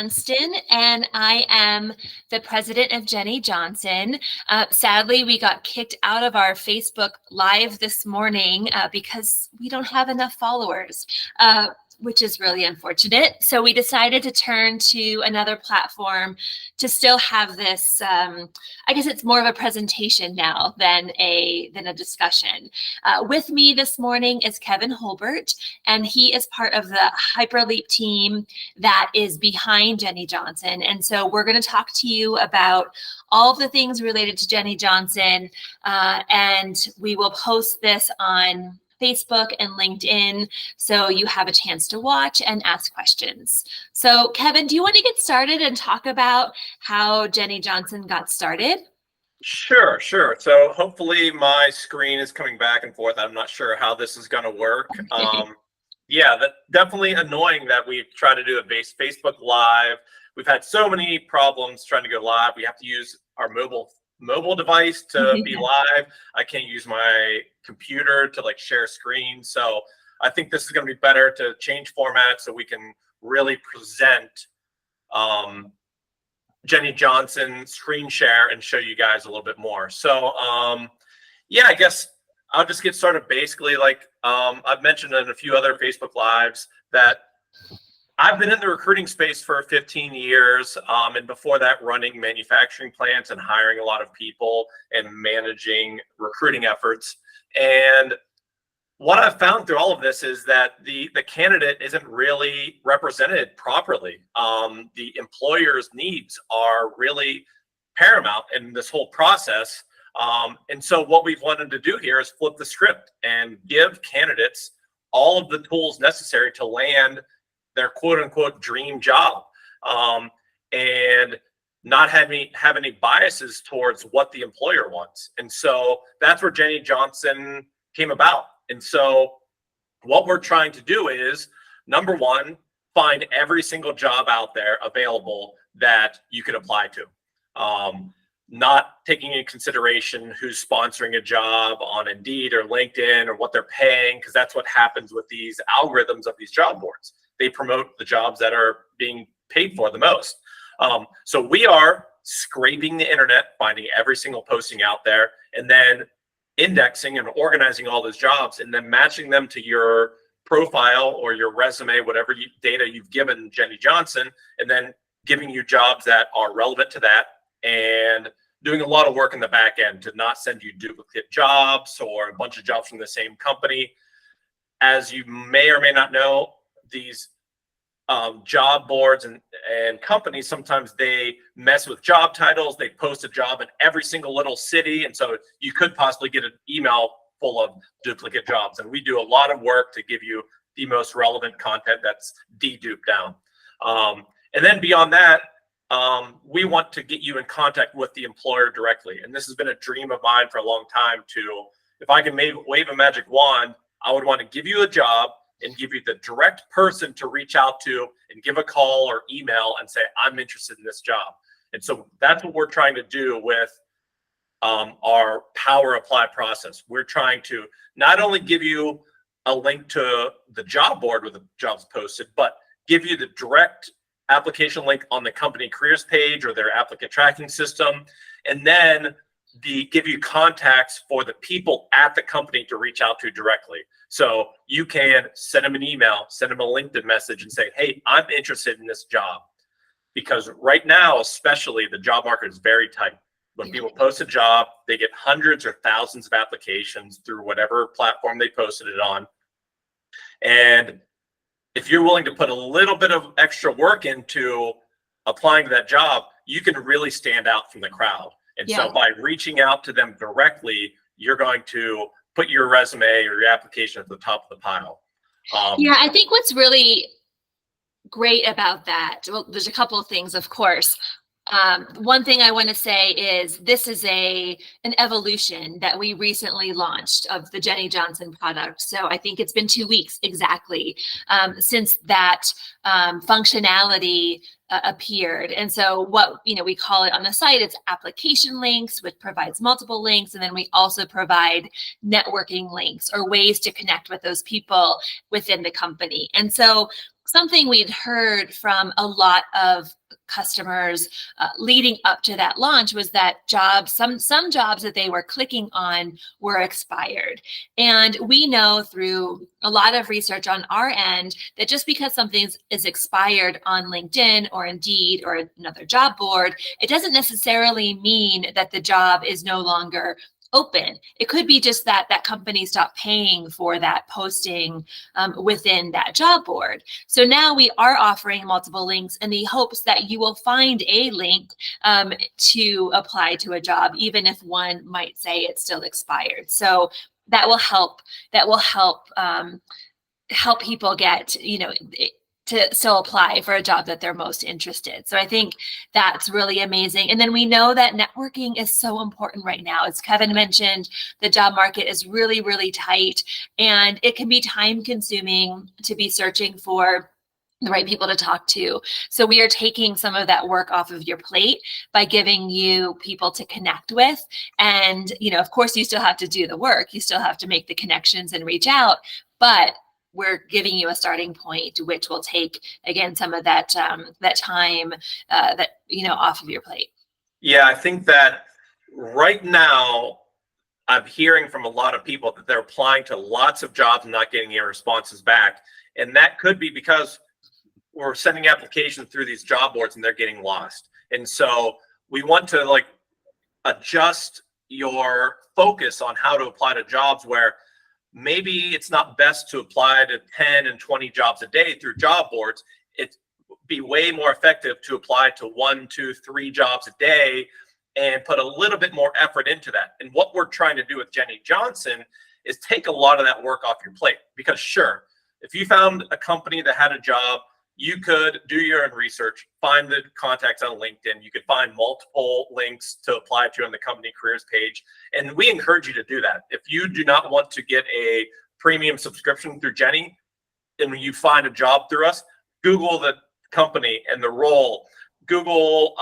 Hunston, and I am the president of Jennie Johnson. Sadly, we got kicked out of our Facebook Live this morning because we don't have enough followers, which is really unfortunate. So we decided to turn to another platform to still have this. I guess it's more of a presentation now than a discussion. With me this morning is Kevin Holbert, and he is part of the Hyperleap team that is behind Jennie Johnson. And so we're going to talk to you about all of the things related to Jennie Johnson, and we will post this on Facebook and LinkedIn, so you have a chance to watch and ask questions. So Kevin, do you want to get started and talk about how Jennie Johnson got started? Sure. So hopefully my screen is coming back and forth. I'm not sure how this is going to work. Yeah, that's definitely annoying that we try to do a Facebook Live. We've had so many problems trying to go live. We have to use our mobile device to be live. I can't use my computer to share screen. So I think this is going to be better to change format so we can really present Jennie Johnson, screen share, and show you guys a little bit more. So yeah, I guess I'll just get started. Basically, I've mentioned in a few other Facebook Lives that I've been in the recruiting space for 15 years, and before that running manufacturing plants and hiring a lot of people and managing recruiting efforts. And what I've found through all of this is that the candidate isn't really represented properly. The employer's needs are really paramount in this whole process. And so what we've wanted to do here is flip the script and give candidates all of the tools necessary to land their quote unquote dream job, and not have any biases towards what the employer wants. And so that's where Jennie Johnson came about. And so what we're trying to do is, number one, find every single job out there available that you could apply to. Not taking into consideration who's sponsoring a job on Indeed or LinkedIn or what they're paying, because that's what happens with these algorithms of these job boards. They promote the jobs that are being paid for the most. So we are scraping the internet, finding every single posting out there, and then indexing and organizing all those jobs, and then matching them to your profile or your resume, whatever data you've given Jennie Johnson, and then giving you jobs that are relevant to that, and doing a lot of work in the back end to not send you duplicate jobs or a bunch of jobs from the same company. As you may or may not know, these job boards and companies, sometimes they mess with job titles. They post a job in every single little city, and so you could possibly get an email full of duplicate jobs. And we do a lot of work to give you the most relevant content that's deduped down. And then beyond that, we want to get you in contact with the employer directly. And this has been a dream of mine for a long time to, if I can wave a magic wand, I would want to give you a job and give you the direct person to reach out to and give a call or email and say, I'm interested in this job. And so that's what we're trying to do with our Power Apply process. We're trying to not only give you a link to the job board where the job's posted, but give you the direct application link on the company careers page or their applicant tracking system, and then give you contacts for the people at the company to reach out to directly. So you can send them an email, send them a LinkedIn message and say, hey, I'm interested in this job. Because right now, especially, the job market is very tight. When people post a job, they get hundreds or thousands of applications through whatever platform they posted it on. And if you're willing to put a little bit of extra work into applying to that job, you can really stand out from the crowd. And so by reaching out to them directly, you're going to put your resume or your application at the top of the pile. Yeah, I think what's really great about that, well, there's a couple of things, of course. One thing I want to say is this is an evolution that we recently launched of the Jennie Johnson product. So I think it's been 2 weeks exactly since that functionality appeared. And so what we call it on the site, it's application links, which provides multiple links. And then we also provide networking links or ways to connect with those people within the company. And so something we'd heard from a lot of customers leading up to that launch was that some jobs that they were clicking on were expired. And we know through a lot of research on our end that just because something is expired on LinkedIn or Indeed or another job board, it doesn't necessarily mean that the job is no longer open. It could be just that that company stopped paying for that posting within that job board. So now we are offering multiple links in the hopes that you will find a link to apply to a job, even if one might say it's still expired. So that will help. Help people get, to still apply for a job that they're most interested. So I think that's really amazing. And then we know that networking is so important right now. As Kevin mentioned, the job market is really, really tight, and it can be time consuming to be searching for the right people to talk to. So we are taking some of that work off of your plate by giving you people to connect with. And, of course, you still have to do the work. You still have to make the connections and reach out, but we're giving you a starting point, which will take, again, some of that time off of your plate. Yeah, I think that right now I'm hearing from a lot of people that they're applying to lots of jobs and not getting any responses back. And that could be because we're sending applications through these job boards and they're getting lost. And so we want to adjust your focus on how to apply to jobs where maybe it's not best to apply to 10 and 20 jobs a day through job boards. It'd be way more effective to apply to 1, 2, 3 jobs a day and put a little bit more effort into that. And what we're trying to do with Jennie Johnson is take a lot of that work off your plate. Because sure, if you found a company that had a job, you could do your own research, find the contacts on LinkedIn. You could find multiple links to apply to on the company careers page. And we encourage you to do that. If you do not want to get a premium subscription through Jennie, and when you find a job through us, Google the company and the role, Google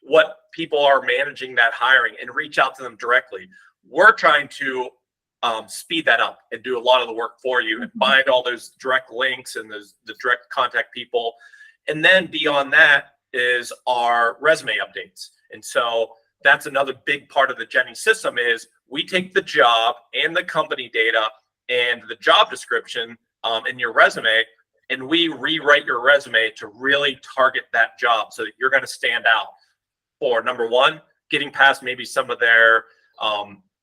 what people are managing that hiring, and reach out to them directly. We're trying to speed that up and do a lot of the work for you and find all those direct links and the direct contact people. And then beyond that is our resume updates. And so that's another big part of the Jennie system is we take the job and the company data and the job description in your resume, and we rewrite your resume to really target that job so that you're going to stand out for, number one, getting past maybe some of their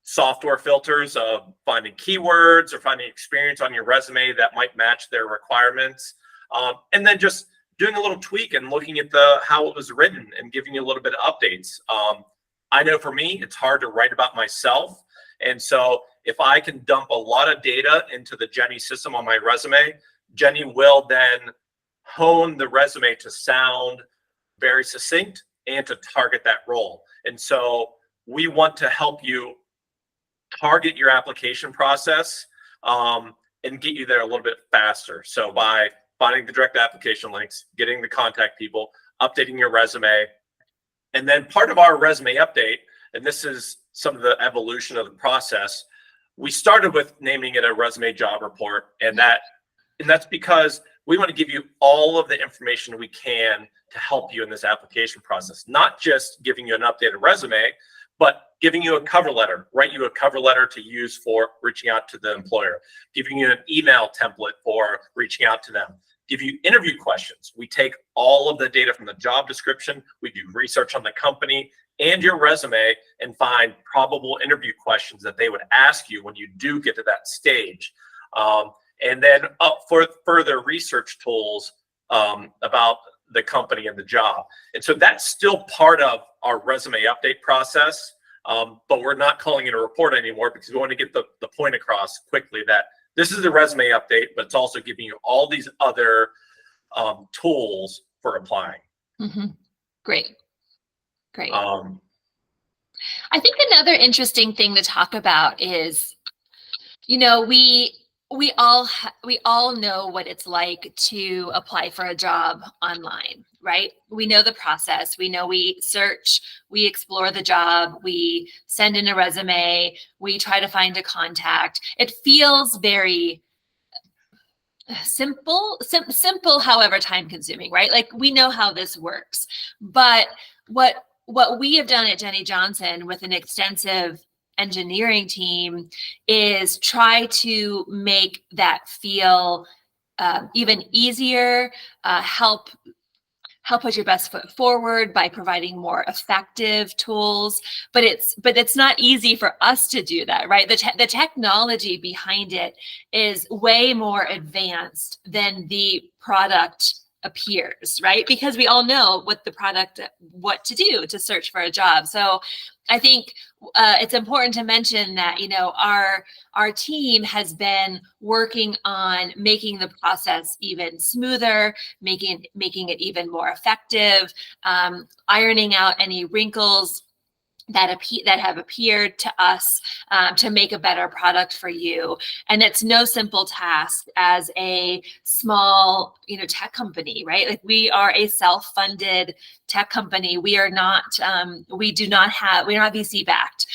software filters of finding keywords or finding experience on your resume that might match their requirements. And then just doing a little tweak and looking at how it was written and giving you a little bit of updates. I know for me, it's hard to write about myself. And so if I can dump a lot of data into the Jennie system on my resume, Jennie will then hone the resume to sound very succinct and to target that role. And so we want to help you target your application process and get you there a little bit faster. So by finding the direct application links, getting the contact people, updating your resume, and then part of our resume update, and this is some of the evolution of the process, we started with naming it a resume job report, and that's because we want to give you all of the information we can to help you in this application process, not just giving you an updated resume, but giving you a cover letter, write you a cover letter to use for reaching out to the employer, giving you an email template for reaching out to them, give you interview questions. We take all of the data from the job description, we do research on the company and your resume and find probable interview questions that they would ask you when you do get to that stage. And then for further research tools about the company and the job. And so that's still part of our resume update process, but we're not calling it a report anymore because we want to get the point across quickly that this is the resume update, but it's also giving you all these other tools for applying. Mm-hmm. Great. I think another interesting thing to talk about is, we all know what it's like to apply for a job online, right? We know the process. We know we search, we explore the job, we send in a resume, we try to find a contact. It feels very simple, however time consuming, right? Like we know how this works, but what we have done at Jennie Johnson with an extensive engineering team is try to make that feel even easier, help put your best foot forward by providing more effective tools. But it's not easy for us to do that, right? The technology behind it is way more advanced than the product appears, right? Because we all know what to do to search for a job. So I think it's important to mention that, our team has been working on making the process even smoother, making it even more effective, ironing out any wrinkles that have appeared to us, to make a better product for you. And it's no simple task as a small, tech company, right? Like we are a self-funded tech company. We're not VC backed.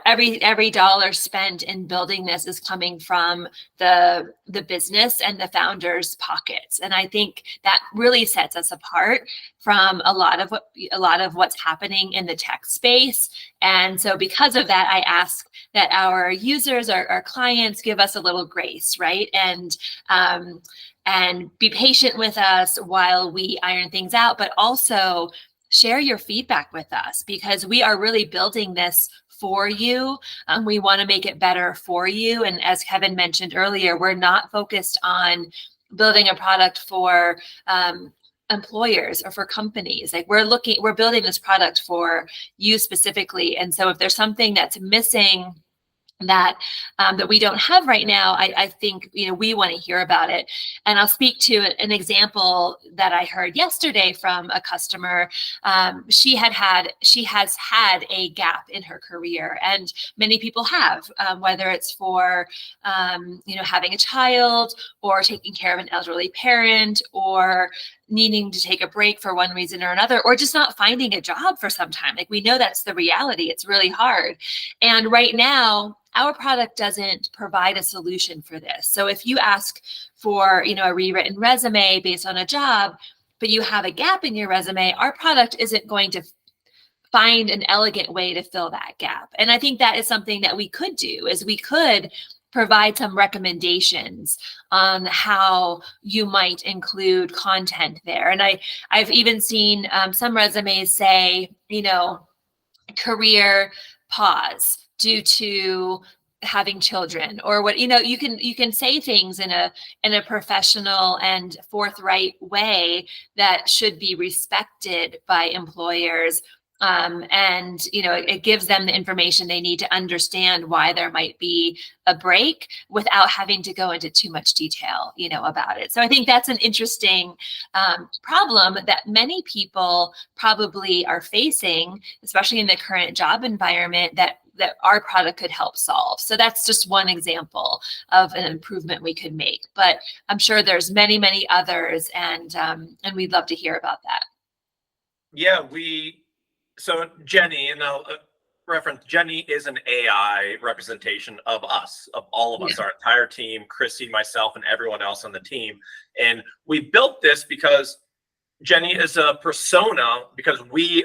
Every dollar spent in building this is coming from the business and the founders' pockets, and I think that really sets us apart from a lot of what's happening in the tech space. And so, because of that, I ask that our users, our clients, give us a little grace, right? And be patient with us while we iron things out, but also share your feedback with us, because we are really building this for you. We want to make it better for you. And as Kevin mentioned earlier, we're not focused on building a product for employers or for companies. Like we're building this product for you specifically. And so if there's something that's missing that we don't have right now, I think we want to hear about it. And I'll speak to an example that I heard yesterday from a customer. She has had a gap in her career, and many people have, whether it's for having a child, or taking care of an elderly parent, or needing to take a break for one reason or another, or just not finding a job for some time. Like we know that's the reality. It's really hard. And right now, our product doesn't provide a solution for this. So if you ask for, a rewritten resume based on a job, but you have a gap in your resume, our product isn't going to find an elegant way to fill that gap. And I think that is something that we could do, is we could provide some recommendations on how you might include content there. And I've even seen some resumes say, career pause due to having children, or what, you can say things in a professional and forthright way that should be respected by employers. And it gives them the information they need to understand why there might be a break without having to go into too much detail, about it. So I think that's an interesting problem that many people probably are facing, especially in the current job environment, that our product could help solve. So that's just one example of an improvement we could make. But I'm sure there's many, many others, and we'd love to hear about that. Yeah, So Jennie, and I'll reference, Jennie is an AI representation of us, of all of us, our entire team, Kristy, myself, and everyone else on the team. And we built this because Jennie is a persona, because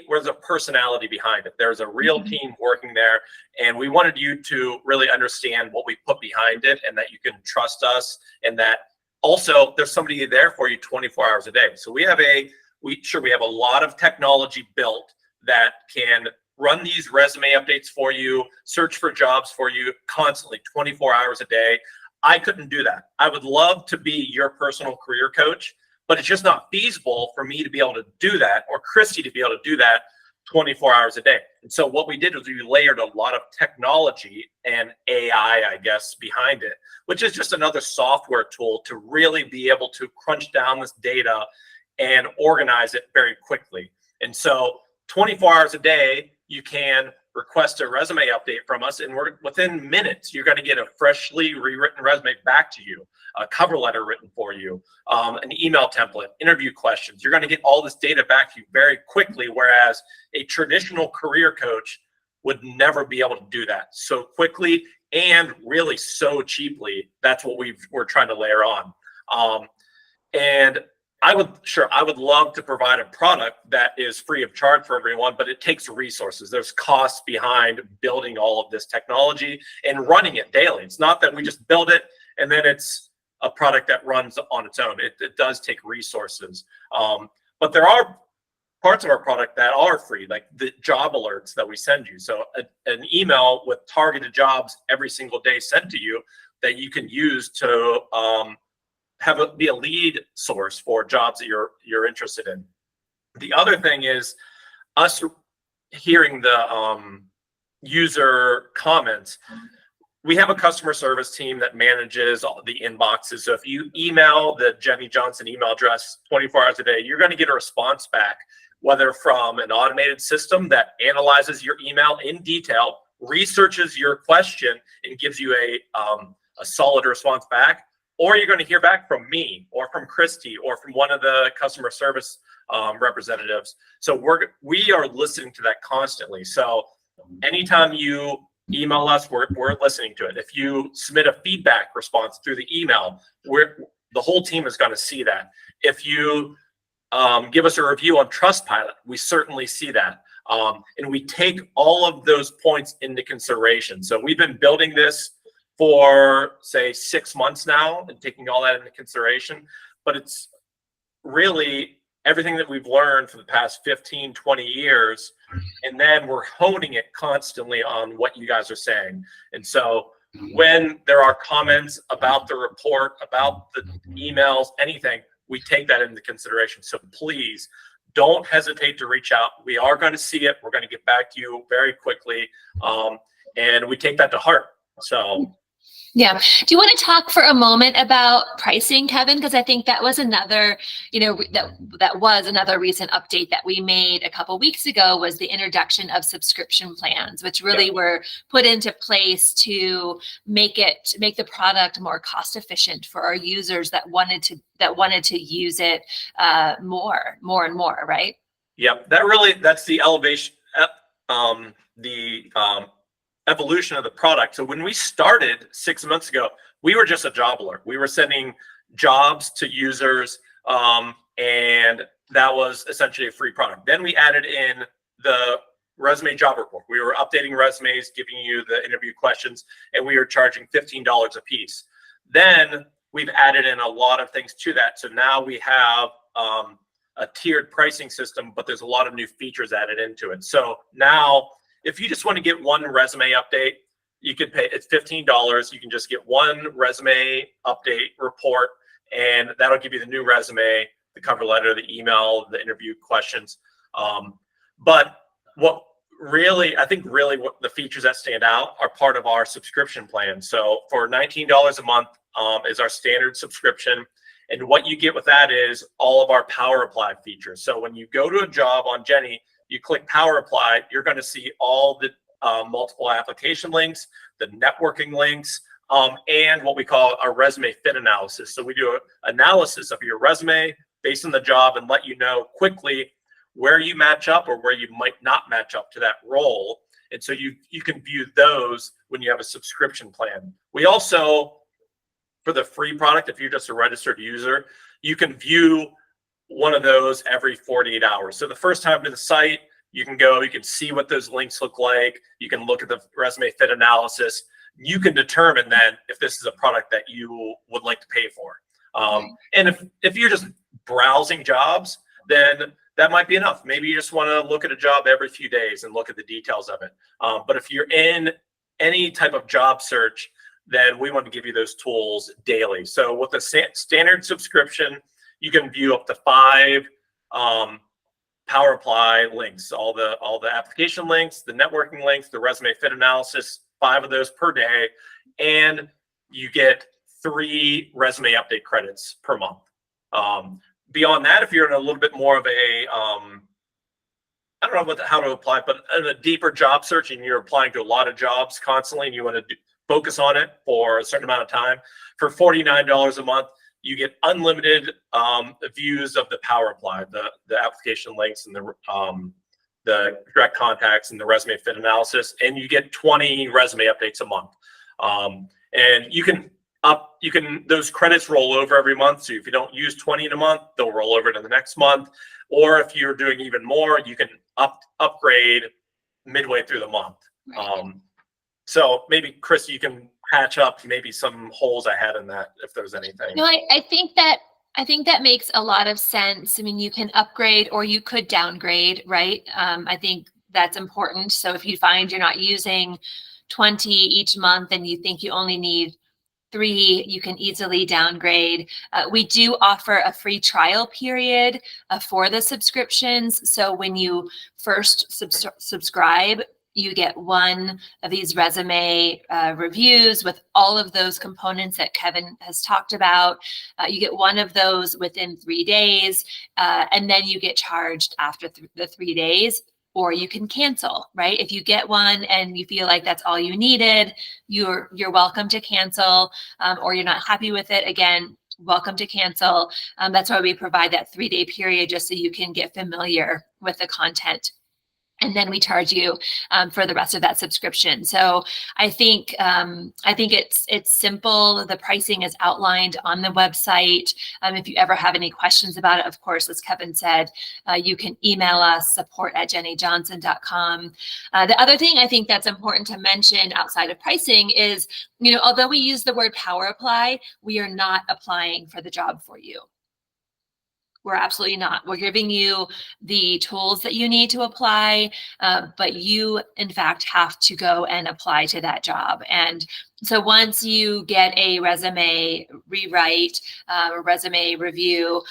there's a personality behind it. There's a real team working there, and we wanted you to really understand what we put behind it, and that you can trust us, and that also there's somebody there for you 24 hours a day. So we have a lot of technology built that can run these resume updates for you, search for jobs for you constantly, 24 hours a day. I couldn't do that. I would love to be your personal career coach, but it's just not feasible for me to be able to do that, or Kristy to be able to do that 24 hours a day. And so what we did was we layered a lot of technology and AI, I guess, behind it, which is just another software tool to really be able to crunch down this data and organize it very quickly. And so 24 hours a day, you can request a resume update from us, and within minutes, you're going to get a freshly rewritten resume back to you, a cover letter written for you, an email template, interview questions. You're going to get all this data back to you very quickly, whereas a traditional career coach would never be able to do that so quickly and really so cheaply. That's what we're trying to layer on. And I would love to provide a product that is free of charge for everyone, but it takes resources. There's costs behind building all of this technology and running it daily. It's not that we just build it and then it's a product that runs on its own. It does take resources. But there are parts of our product that are free, like the job alerts that we send you. So an email with targeted jobs every single day sent to you that you can use to be a lead source for jobs that you're interested in. The other thing is us hearing the user comments. We have a customer service team that manages all the inboxes. So if you email the Jennie Johnson email address 24 hours a day, you're going to get a response back, whether from an automated system that analyzes your email in detail, researches your question, and gives you a solid response back, or you're going to hear back from me or from Kristy or from one of the customer service representatives. So we are listening to that constantly. So anytime you email us, we're listening to it. If you submit a feedback response through the email, the whole team is going to see that. If you give us a review on Trustpilot, we certainly see that. And we take all of those points into consideration. So we've been building this for, say, 6 months now and taking all that into consideration. But it's really everything that we've learned for the past 15, 20 years. And then we're honing it constantly on what you guys are saying. And so when there are comments about the report, about the emails, anything, we take that into consideration. So please don't hesitate to reach out. We are going to see it. We're going to get back to you very quickly. And we take that to heart. So yeah. Do you want to talk for a moment about pricing, Kevin? Because I think that was another, that was another recent update that we made a couple weeks ago, was the introduction of subscription plans, which really were put into place to make the product more cost efficient for our users that wanted to use it more and more, right? Yep. That's the elevation, evolution of the product. So when we started 6 months ago, we were just a job alert. We were sending jobs to users, and that was essentially a free product. Then we added in the resume job report. We were updating resumes, giving you the interview questions, and we were charging $15 a piece. Then we've added in a lot of things to that. So now we have a tiered pricing system, but there's a lot of new features added into it. So now, if you just want to get one resume update, you can pay, it's $15. You can just get one resume update report, and that'll give you the new resume, the cover letter, the email, the interview questions. But what I think what the features that stand out are part of our subscription plan. So for $19 a month is our standard subscription. And what you get with that is all of our Power Apply features. So when you go to a job on Jennie, you click Power Apply, you're going to see all the multiple application links, the networking links, and what we call our resume fit analysis. So we do an analysis of your resume based on the job and let you know quickly where you match up or where you might not match up to that role. And so you can view those when you have a subscription plan. We also, for the free product, if you're just a registered user, you can view one of those every 48 hours. So the first time to the site, you can go, you can see what those links look like. You can look at the resume fit analysis. You can determine then if this is a product that you would like to pay for. And if you're just browsing jobs, then that might be enough. Maybe you just want to look at a job every few days and look at the details of it. But if you're in any type of job search, then we want to give you those tools daily. So with the standard subscription, you can view up to 5 Power Apply links, all the application links, the networking links, the resume fit analysis, 5 of those per day, and you get 3 resume update credits per month. Beyond that, if you're in a little bit more of a, I don't know how to apply, but in a deeper job search and you're applying to a lot of jobs constantly and you want to focus on it for a certain amount of time, for $49 a month, you get unlimited views of the Power Apply, the application links and the direct contacts and the resume fit analysis, and you get 20 resume updates a month. And those credits roll over every month. So if you don't use 20 in a month, they'll roll over to the next month. Or if you're doing even more, you can upgrade midway through the month. Right. So maybe Chris, you can patch up maybe some holes I had in that, if there's anything. No, I think that makes a lot of sense. I mean, you can upgrade or you could downgrade, right? I think that's important. So if you find you're not using 20 each month and you think you only need 3, you can easily downgrade. We do offer a free trial period for the subscriptions. So when you first subscribe, you get one of these resume reviews with all of those components that Kevin has talked about. You get one of those within 3 days, and then you get charged after the 3 days, or you can cancel, right? If you get one and you feel like that's all you needed, you're welcome to cancel, or you're not happy with it, again, welcome to cancel. That's why we provide that 3-day period, just so you can get familiar with the content. And then we charge you for the rest of that subscription. So I think it's simple. The pricing is outlined on the website. If you ever have any questions about it, of course, as Kevin said, you can email us, support@jenniejohnson.com. The other thing I think that's important to mention outside of pricing is, although we use the word power apply, we are not applying for the job for you. We're absolutely not. We're giving you the tools that you need to apply, but you, in fact, have to go and apply to that job. And so once you get a resume rewrite, or resume review,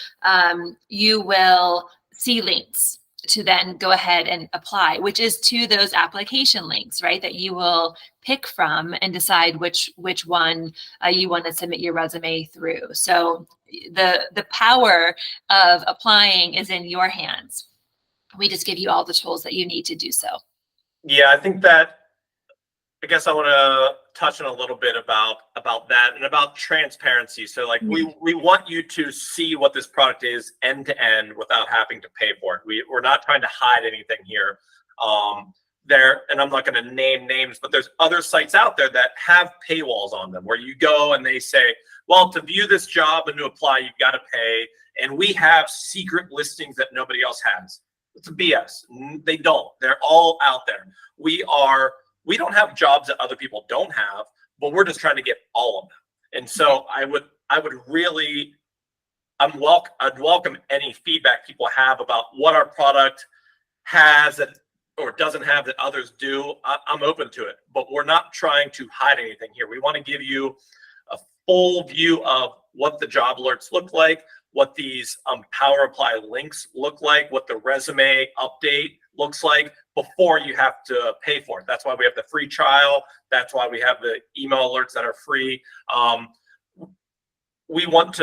you will see links to then go ahead and apply, which is to those application links, right? That you will pick from and decide which one you want to submit your resume through. So the power of applying is in your hands. We just give you all the tools that you need to do so. Yeah, I guess I want to touch on a little bit about that and about transparency. So like we want you to see what this product is end to end without having to pay for it. We're not trying to hide anything here. And I'm not going to name names, but there's other sites out there that have paywalls on them where you go and they say, well, to view this job and to apply, you've got to pay. And we have secret listings that nobody else has. It's a BS. They don't. They're all out there. We don't have jobs that other people don't have, but we're just trying to get all of them. And so I'd welcome any feedback people have about what our product has that or doesn't have that others do. I'm open to it, but we're not trying to hide anything here. We want to give you a full view of what the job alerts look like, what these Power Apply links look like, what the resume update looks like before you have to pay for it. That's why we have the free trial. That's why we have the email alerts that are free. We want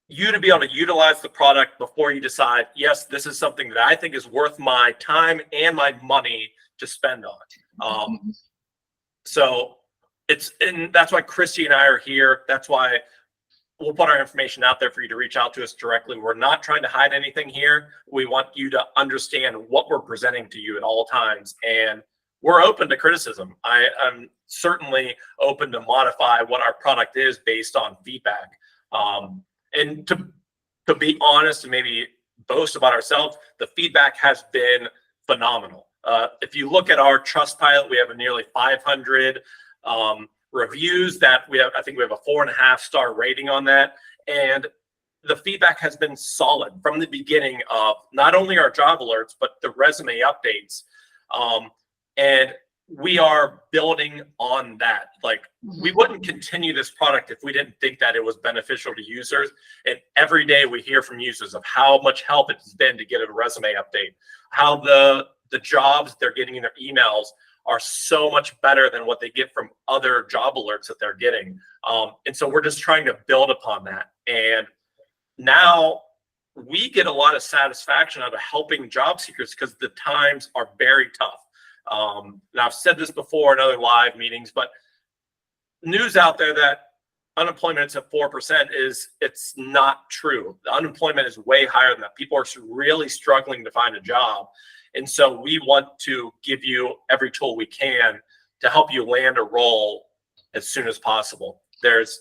you to be able to utilize the product before you decide, yes, this is something that I think is worth my time and my money to spend on. And that's why Kristy and I are here. That's why we'll put our information out there for you to reach out to us directly. We're not trying to hide anything here. We want you to understand what we're presenting to you at all times. And we're open to criticism. I'm certainly open to modify what our product is based on feedback. And to be honest and maybe boast about ourselves, the feedback has been phenomenal. If you look at our Trustpilot, we have a nearly 500 reviews that we have. I think we have a 4.5-star rating on that. And the feedback has been solid from the beginning of not only our job alerts, but the resume updates. And we are building on that. Like we wouldn't continue this product if we didn't think that it was beneficial to users. And every day we hear from users of how much help it's been to get a resume update, how the jobs they're getting in their emails are so much better than what they get from other job alerts that they're getting. And so we're just trying to build upon that. And now we get a lot of satisfaction out of helping job seekers because the times are very tough. And I've said this before in other live meetings, but news out there that unemployment is at 4% it's not true. The unemployment is way higher than that. People are really struggling to find a job. And so we want to give you every tool we can to help you land a role as soon as possible. There's,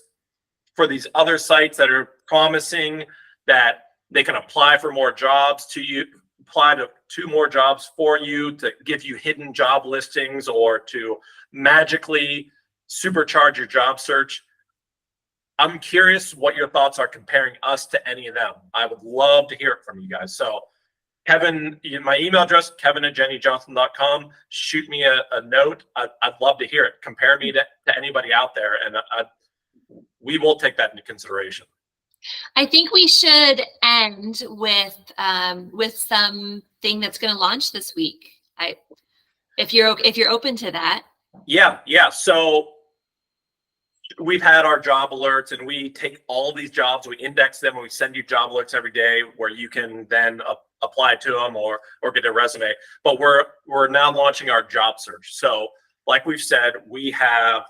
for these other sites that are promising that they can apply for more jobs to you, apply to more jobs for you, to give you hidden job listings, or to magically supercharge your job search. I'm curious what your thoughts are comparing us to any of them. I would love to hear it from you guys. So Kevin, my email address, kevin@jenniejohnson.com. Shoot me a note. I'd love to hear it. Compare me to anybody out there, and we will take that into consideration. I think we should end with something that's going to launch this week. If you're open to that. Yeah. So we've had our job alerts, and we take all these jobs, we index them, and we send you job alerts every day where you can then apply to them or get a resume. But we're now launching our job search. So like we've said, we have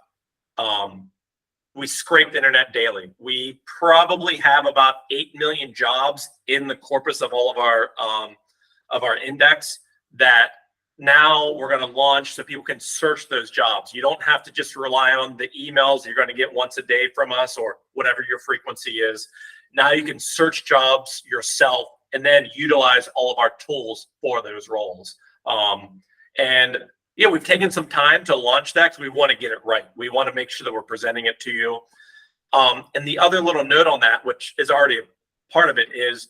we scrape the internet daily. We probably have about 8 million jobs in the corpus of all of our index that now we're going to launch so people can search those jobs. You don't have to just rely on the emails you're going to get once a day from us or whatever your frequency is. Now you can search jobs yourself and then utilize all of our tools for those roles. And yeah, we've taken some time to launch that because we want to get it right. We want to make sure that we're presenting it to you. And the other little note on that, which is already a part of it, is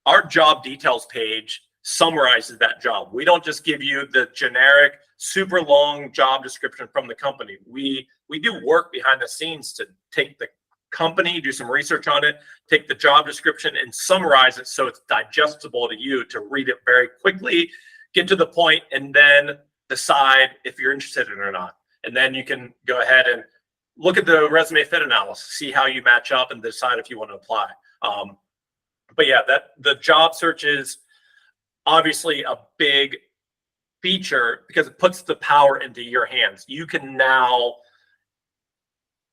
our job details page summarizes that job. We don't just give you the generic, super long job description from the company. We do work behind the scenes to take the company, do some research on it, take the job description and summarize it so it's digestible to you to read it very quickly, get to the point, and then decide if you're interested in it or not. And then you can go ahead and look at the resume fit analysis, see how you match up, and decide if you want to apply. But yeah, the job search is obviously a big feature because it puts the power into your hands. You can now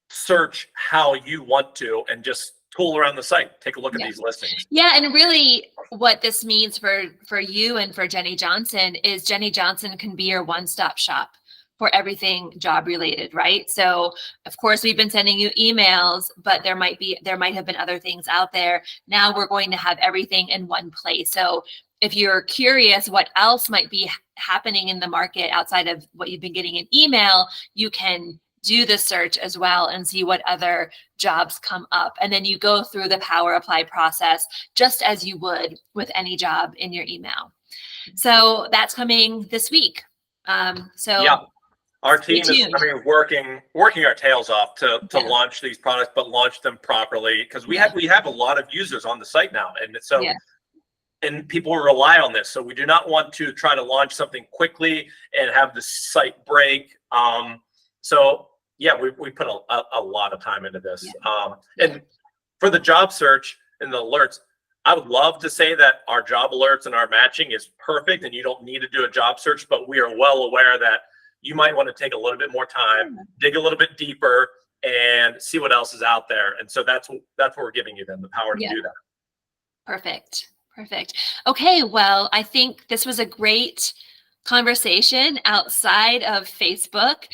search how you want to and just tool around the site, take a look at these listings. Yeah, and really what this means for you and for Jennie Johnson is Jennie Johnson can be your one-stop shop for everything job related, right? So of course we've been sending you emails, but there might have been other things out there. Now we're going to have everything in one place. So if you're curious what else might be happening in the market outside of what you've been getting in email, you can do the search as well and see what other jobs come up. And then you go through the Power Apply process just as you would with any job in your email. So that's coming this week. Yeah, our team is working our tails off to launch these products, but launch them properly because we have a lot of users on the site now. And so and people rely on this. So we do not want to try to launch something quickly and have the site break. So yeah, we put a lot of time into this. And for the job search and the alerts, I would love to say that our job alerts and our matching is perfect and you don't need to do a job search, but we are well aware that you might want to take a little bit more time, dig a little bit deeper, and see what else is out there. And so that's what we're giving you then, the power to do that. Perfect. Okay, well, I think this was a great conversation outside of Facebook.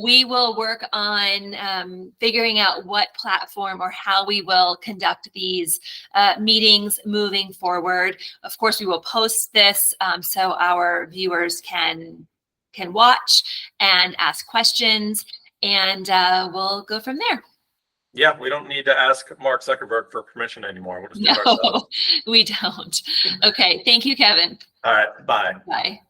We will work on figuring out what platform or how we will conduct these meetings moving forward. Of course, we will post this so our viewers can watch and ask questions, and we'll go from there. Yeah, we don't need to ask Mark Zuckerberg for permission anymore. We'll just do it ourselves. We don't. Okay, thank you, Kevin. All right, bye. Bye.